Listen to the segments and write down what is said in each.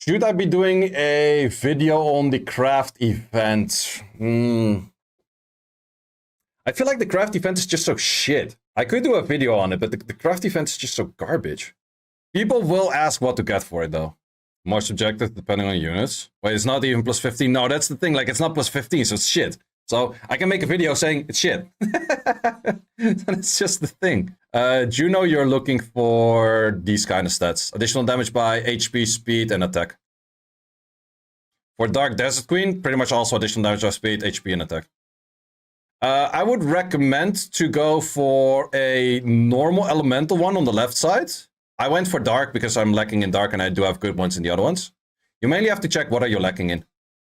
Should I be doing a video on the craft event? I feel like the craft event is just so shit. I could do a video on it, but the craft event is just so garbage. People will ask what to get for it, though. More subjective depending on units. Wait, it's not even plus 15. No, that's the thing. Like, it's not plus 15, so it's shit. So I can make a video saying it's shit. That's just the thing. Juno, you're looking for these kind of stats. Additional damage by HP, speed, and attack. For Dark Desert Queen, pretty much also additional damage by speed, HP, and attack. I would recommend to go for a normal elemental one on the left side. I went for Dark because I'm lacking in Dark and I do have good ones in the other ones. You mainly have to check what are you lacking in.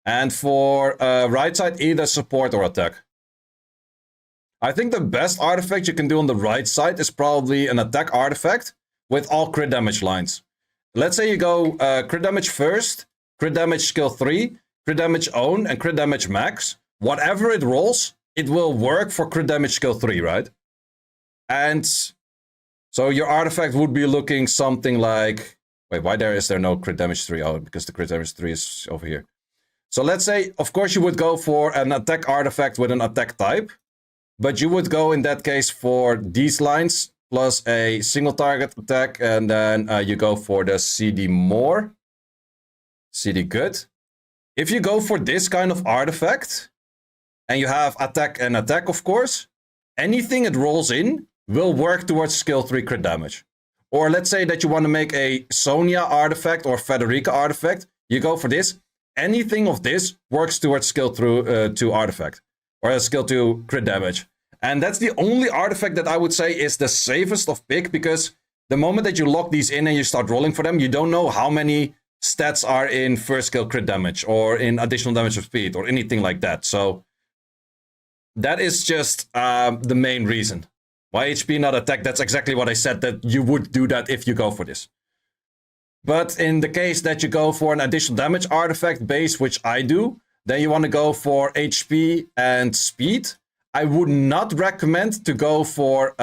And for right side, either support or attack. I think the best artifact you can do on the right side is probably an attack artifact with all crit damage lines. Let's say you go crit damage first, crit damage skill 3, crit damage own, and crit damage max. Whatever it rolls, it will work for crit damage skill 3, right? And so your artifact would be looking something like... Wait, why is there no crit damage 3? Oh, because the crit damage 3 is over here. So let's say, of course, you would go for an attack artifact with an attack type. But you would go in that case for these lines plus a single target attack. And then you go for the CD more. CD good. If you go for this kind of artifact, and you have attack and attack, of course, anything it rolls in will work towards skill 3 crit damage. Or let's say that you want to make a Sonia artifact or Federica artifact. You go for this. Anything of this works towards skill 2 artifact. Or a skill 2 crit damage. And that's the only artifact that I would say is the safest of pick. Because the moment that you lock these in and you start rolling for them, you don't know how many stats are in first skill crit damage. Or in additional damage of speed. Or anything like that. So that is just the main reason. Why HP not attack? That's exactly what I said, that you would do that if you go for this. But in the case that you go for an additional damage artifact base, which I do, then you want to go for HP and speed. I would not recommend to go for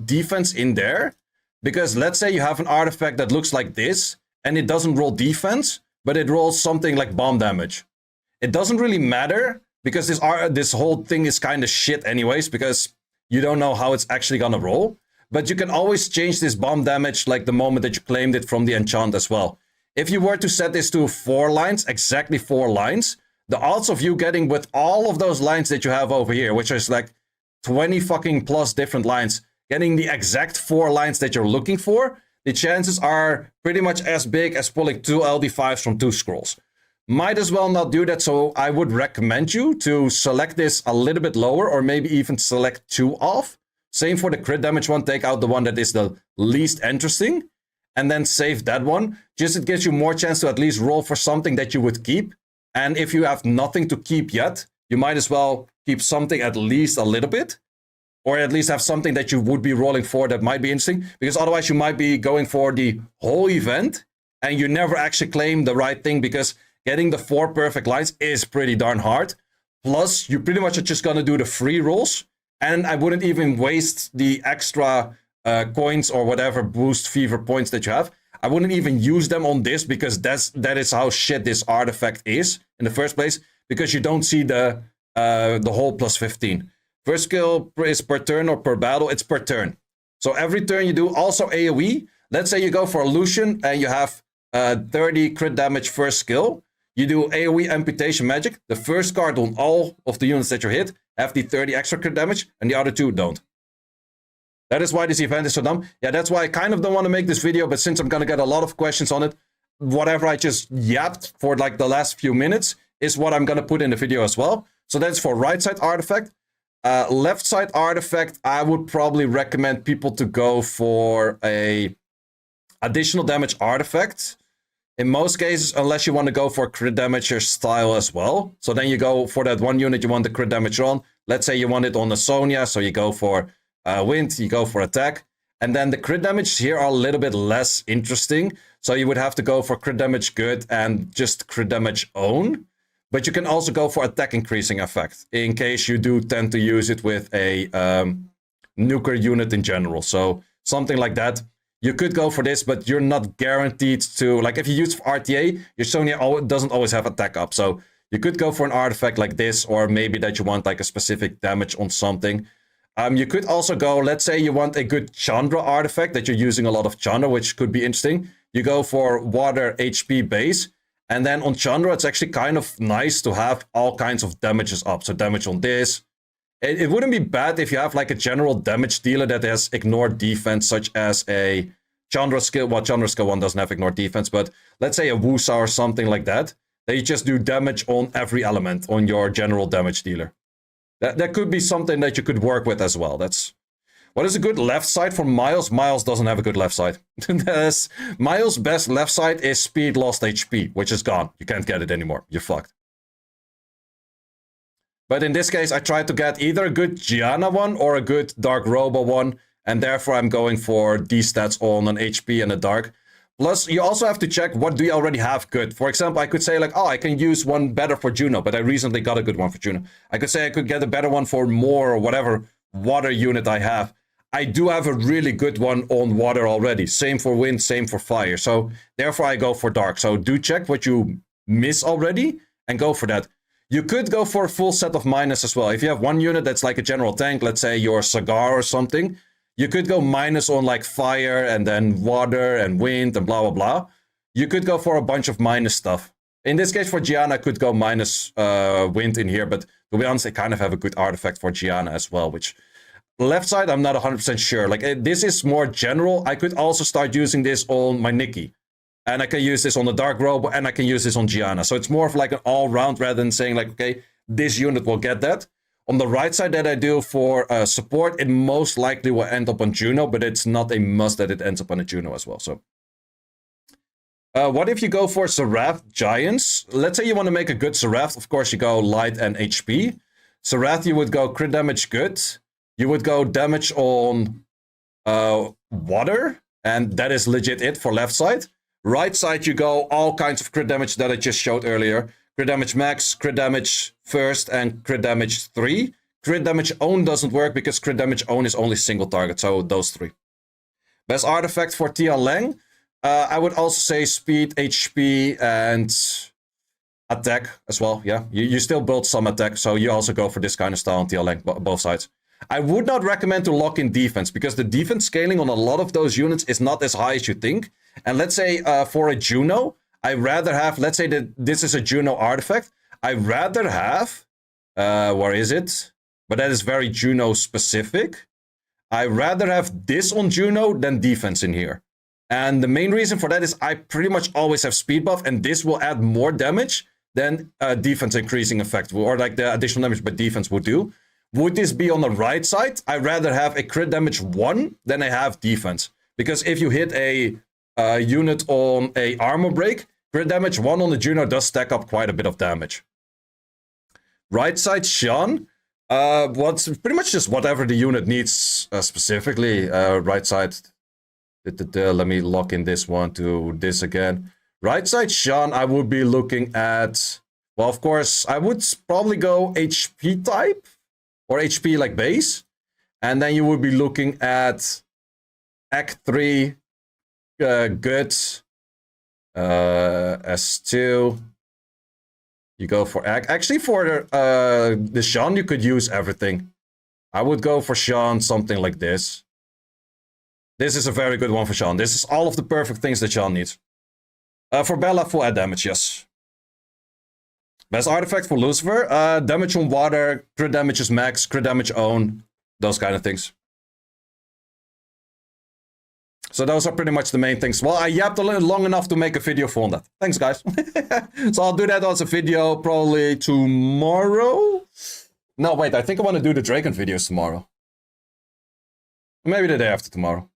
defense in there. Because let's say you have an artifact that looks like this, and it doesn't roll defense, but it rolls something like bomb damage. It doesn't really matter, because this whole thing is kind of shit anyways, because you don't know how it's actually gonna roll. But you can always change this bomb damage like the moment that you claimed it from the enchant as well. If you were to set this to 4 lines, exactly 4 lines, the odds of you getting with all of those lines that you have over here, which is like 20 fucking plus different lines, getting the exact 4 lines that you're looking for, the chances are pretty much as big as pulling 2 LD5s from 2 scrolls. Might as well not do that, so I would recommend you to select this a little bit lower, or maybe even select 2 off. Same for the crit damage one, take out the one that is the least interesting, and then save that one. Just it gives you more chance to at least roll for something that you would keep. And if you have nothing to keep yet, you might as well keep something at least a little bit. Or at least have something that you would be rolling for that might be interesting. Because otherwise you might be going for the whole event, and you never actually claim the right thing, because getting the 4 perfect lines is pretty darn hard. Plus, you pretty much are just gonna do the free rolls. And I wouldn't even waste the extra coins or whatever boost fever points that you have. I wouldn't even use them on this, because that is how shit this artifact is in the first place. Because you don't see the whole plus 15. First skill is per turn or per battle. It's per turn. So every turn you do also AoE. Let's say you go for Illusion and you have 30 crit damage first skill. You do AoE amputation magic. The first card on all of the units that you hit have the 30 extra crit damage, and the other 2 don't. That is why this event is so dumb. Yeah, that's why I kind of don't want to make this video, but since I'm gonna get a lot of questions on it, whatever I just yapped for like the last few minutes is what I'm gonna put in the video as well. So that's for right side artifact. Left side artifact, I would probably recommend people to go for a additional damage artifact. In most cases, unless you want to go for crit damager style as well. So then you go for that one unit you want the crit damage on. Let's say you want it on the Sonia, so you go for wind, you go for attack. And then the crit damage here are a little bit less interesting. So you would have to go for crit damage good and just crit damage own. But you can also go for attack increasing effect, in case you do tend to use it with a nuker unit in general. So something like that. you could go for this, but you're not guaranteed to, like if you use RTA, your Sonya doesn't always have attack up. So you could go for an artifact like this, or maybe that you want like a specific damage on something. You could also go, let's say you want a good Chandra artifact, that you're using a lot of Chandra, which could be interesting. You go for water HP base, and then on Chandra, it's actually kind of nice to have all kinds of damages up. So damage on this. It wouldn't be bad if you have like a general damage dealer that has ignored defense, such as a Chandra skill. Well, Chandra skill 1 doesn't have ignored defense, but let's say a Wusa or something like that. That you just do damage on every element on your general damage dealer. That could be something that you could work with as well. What is a good left side for Miles? Miles doesn't have a good left side. Miles' best left side is speed lost HP, which is gone. You can't get it anymore. You're fucked. But in this case, I tried to get either a good Gianna one or a good Dark Robo one, and therefore I'm going for these stats on an HP and a Dark. Plus, you also have to check what do you already have good. For example, I could say like, oh, I can use one better for Juno, but I recently got a good one for Juno. I could say I could get a better one for more or whatever water unit I have. I do have a really good one on water already. Same for wind, same for fire. So therefore I go for Dark. So do check what you miss already and go for that. You could go for a full set of minus as well. If you have one unit that's like a general tank, let's say your Cigar or something, you could go minus on like fire and then water and wind and blah, blah, blah. You could go for a bunch of minus stuff. In this case for Gianna, I could go minus wind in here, but to be honest, I kind of have a good artifact for Gianna as well, which left side, I'm not 100% sure. Like this is more general. I could also start using this on my Nikki. And I can use this on the Dark Robo, and I can use this on Gianna. So it's more of like an all-round rather than saying like, okay, this unit will get that. On the right side that I do for support, it most likely will end up on Juno, but it's not a must that it ends up on a Juno as well. So, what if you go for Seraph Giants? Let's say you want to make a good Seraph. Of course, you go light and HP. Seraph, you would go crit damage good. You would go damage on water, and that is legit it for left side. Right side, you go all kinds of crit damage that I just showed earlier. Crit damage max, crit damage first, and crit damage 3. Crit damage own doesn't work because crit damage own is only single target, so those 3. Best artifact for Tia Lang. I would also say speed, HP, and attack as well. Yeah, you still build some attack, so you also go for this kind of style on Tia Lang, both sides. I would not recommend to lock in defense because the defense scaling on a lot of those units is not as high as you think. And let's say for a Juno, I rather have, let's say that this is a Juno artifact. I rather have, where is it? But that is very Juno specific. I rather have this on Juno than defense in here. And the main reason for that is I pretty much always have speed buff, and this will add more damage than defense increasing effect, or like the additional damage by defense would do. Would this be on the right side? I'd rather have a crit damage 1 than I have defense. Because if you hit a unit on a armor break, crit damage 1 on the Juno does stack up quite a bit of damage. Right side Sean, what's pretty much just whatever the unit needs specifically. Right side, let me lock in this one to this again. Right side Sean, I would be looking at, well, of course, I would probably go HP type. Or HP like base. And then you would be looking at Act 3, good, S2. You go for Act. Actually, for the Sean, you could use everything. I would go for Sean, something like this. This is a very good one for Sean. This is all of the perfect things that Sean needs. For Bella, full add damage, yes. Best artifact for Lucifer, damage on water, crit damage is max, crit damage own, those kind of things. So those are pretty much the main things. Well, I yapped a little long enough to make a video for that. Thanks, guys. So I'll do that as a video probably tomorrow. No, wait, I think I want to do the Draken videos tomorrow. Maybe the day after tomorrow.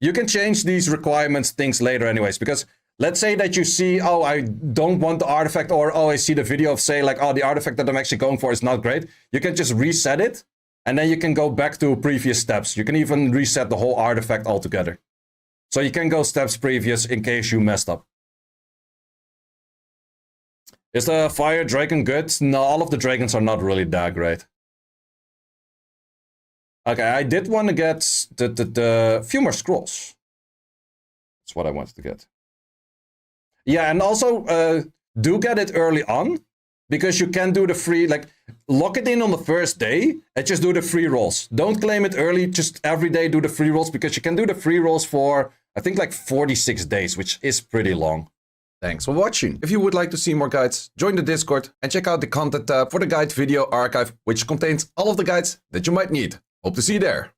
You can change these requirements things later anyways, because let's say that you see, oh, I don't want the artifact, or oh, I see the video of say like, oh, the artifact that I'm actually going for is not great. You can just reset it, and then you can go back to previous steps. You can even reset the whole artifact altogether. So you can go steps previous in case you messed up. Is the fire dragon good? No, all of the dragons are not really that great. Okay, I did want to get the few more scrolls. That's what I wanted to get. Yeah, and also do get it early on, because you can do the free, like, lock it in on the first day and just do the free rolls. Don't claim it early, just every day do the free rolls, because you can do the free rolls for, I think, like 46 days, which is pretty long. Thanks for watching. If you would like to see more guides, join the Discord and check out the content tab for the guide video archive, which contains all of the guides that you might need. Hope to see you there.